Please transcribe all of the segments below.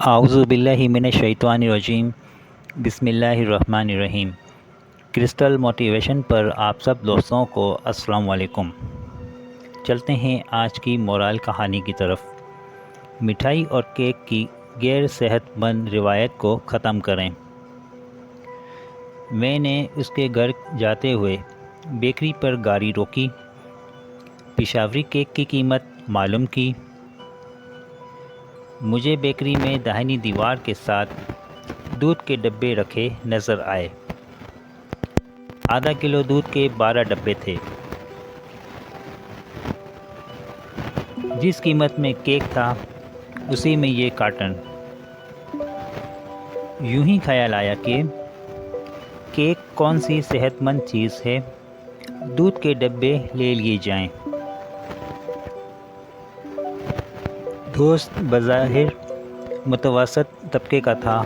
اعوذ باللہ من الشیطان الرجیم، بسم اللہ الرحمن الرحیم۔ کرسٹل موٹیویشن پر آپ سب دوستوں کو السلام علیکم۔ چلتے ہیں آج کی مورال کہانی کی طرف۔ مٹھائی اور کیک کی غیر صحت مند روایت کو ختم کریں۔ میں نے اس کے گھر جاتے ہوئے بیکری پر گاڑی روکی، پشاوری کیک کی قیمت معلوم کی۔ مجھے بیکری میں داہنی دیوار کے ساتھ دودھ کے ڈبے رکھے نظر آئے۔ آدھا کلو دودھ کے 12 ڈبے تھے۔ جس قیمت میں کیک تھا اسی میں یہ کارٹن۔ یوں ہی خیال آیا کہ کیک کون سی صحت مند چیز ہے، دودھ کے ڈبے لے لیے جائیں۔ دوست بظاہر متوسط طبقے کا تھا،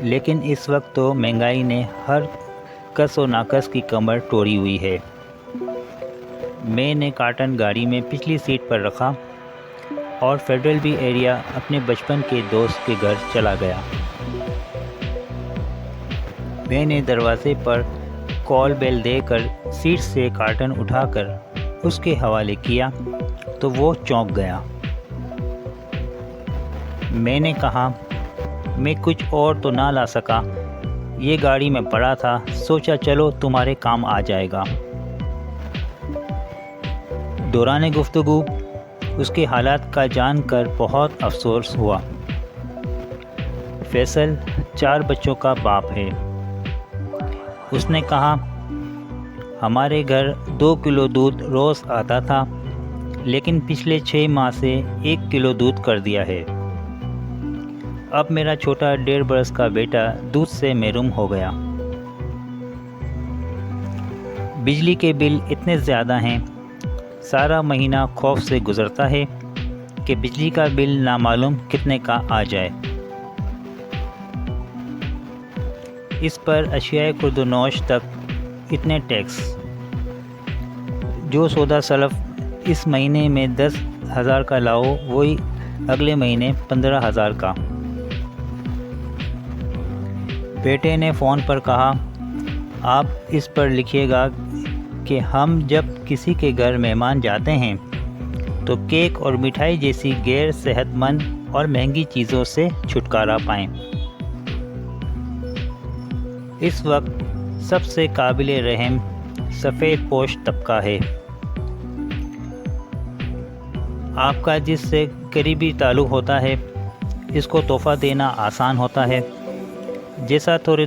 لیکن اس وقت تو مہنگائی نے ہر کس و ناقص کی کمر توڑی ہوئی ہے۔ میں نے کارٹن گاڑی میں پچھلی سیٹ پر رکھا اور فیڈرل بی ایریا اپنے بچپن کے دوست کے گھر چلا گیا۔ میں نے دروازے پر کال بیل دے کر سیٹ سے کارٹن اٹھا کر اس کے حوالے کیا تو وہ چونک گیا۔ میں نے کہا، میں کچھ اور تو نہ لا سکا، یہ گاڑی میں پڑا تھا، سوچا چلو تمہارے کام آ جائے گا۔ دوران گفتگو اس کے حالات کا جان کر بہت افسوس ہوا۔ فیصل 4 بچوں کا باپ ہے۔ اس نے کہا، ہمارے گھر 2 کلو دودھ روز آتا تھا، لیکن پچھلے 6 ماہ سے 1 کلو دودھ کر دیا ہے۔ اب میرا چھوٹا 1.5 برس کا بیٹا دودھ سے محروم ہو گیا۔ بجلی کے بل اتنے زیادہ ہیں، سارا مہینہ خوف سے گزرتا ہے کہ بجلی کا بل نامعلوم کتنے کا آ جائے۔ اس پر اشیاء خورد و نوش تک اتنے ٹیکس۔ جو سودا سلف اس مہینے میں 10,000 کا لاؤ، وہی اگلے مہینے 15,000 کا۔ بیٹے نے فون پر کہا، آپ اس پر لکھیے گا کہ ہم جب کسی کے گھر مہمان جاتے ہیں تو کیک اور مٹھائی جیسی غیر صحت مند اور مہنگی چیزوں سے چھٹکارا پائیں۔ اس وقت سب سے قابل رحم سفید پوش طبقہ ہے۔ آپ کا جس سے قریبی تعلق ہوتا ہے، اس کو تحفہ دینا آسان ہوتا ہے، جیسا تھوڑے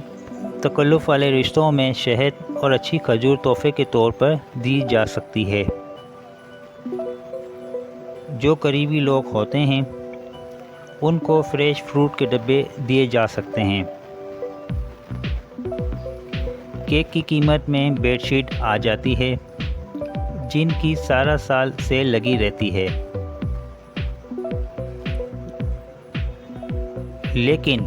تکلف والے رشتوں میں شہد اور اچھی کھجور تحفے کے طور پر دی جا سکتی ہے۔ جو قریبی لوگ ہوتے ہیں ان کو فریش فروٹ کے ڈبے دیے جا سکتے ہیں۔ کیک کی قیمت میں بیڈ شیٹ آ جاتی ہے، جن کی سارا سال سیل لگی رہتی ہے، لیکن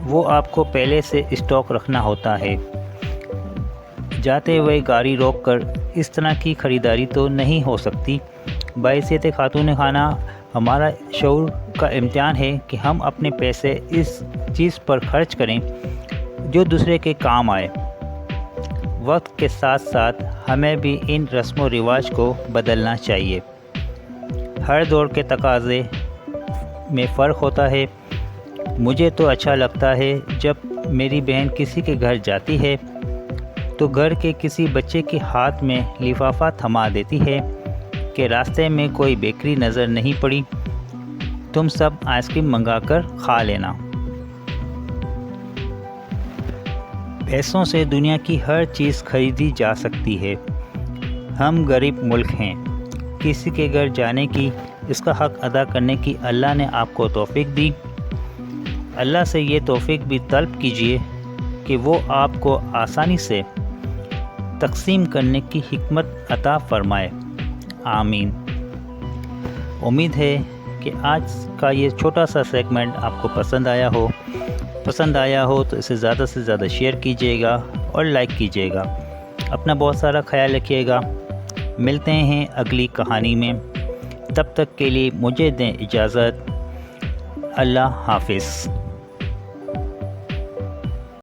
وہ آپ کو پہلے سے اسٹاک رکھنا ہوتا ہے۔ جاتے ہوئے گاڑی روک کر اس طرح کی خریداری تو نہیں ہو سکتی۔ بحیثیت خاتون خانہ ہمارا شعور کا امتحان ہے کہ ہم اپنے پیسے اس چیز پر خرچ کریں جو دوسرے کے کام آئے۔ وقت کے ساتھ ساتھ ہمیں بھی ان رسم و رواج کو بدلنا چاہیے۔ ہر دور کے تقاضے میں فرق ہوتا ہے۔ مجھے تو اچھا لگتا ہے جب میری بہن کسی کے گھر جاتی ہے تو گھر کے کسی بچے کے ہاتھ میں لفافہ تھما دیتی ہے کہ راستے میں کوئی بیکری نظر نہیں پڑی، تم سب آئس کریم منگا کر کھا لینا۔ پیسوں سے دنیا کی ہر چیز خریدی جا سکتی ہے۔ ہم غریب ملک ہیں۔ کسی کے گھر جانے کی، اس کا حق ادا کرنے کی اللہ نے آپ کو توفیق دی۔ اللہ سے یہ توفیق بھی طلب کیجیے کہ وہ آپ کو آسانی سے تقسیم کرنے کی حکمت عطا فرمائے۔ آمین۔ امید ہے کہ آج کا یہ چھوٹا سا سیگمنٹ آپ کو پسند آیا ہو تو اسے زیادہ سے زیادہ شیئر کیجیے گا اور لائک کیجیے گا۔ اپنا بہت سارا خیال رکھیے گا۔ ملتے ہیں اگلی کہانی میں، تب تک کے لیے مجھے دیں اجازت۔ اللہ حافظ۔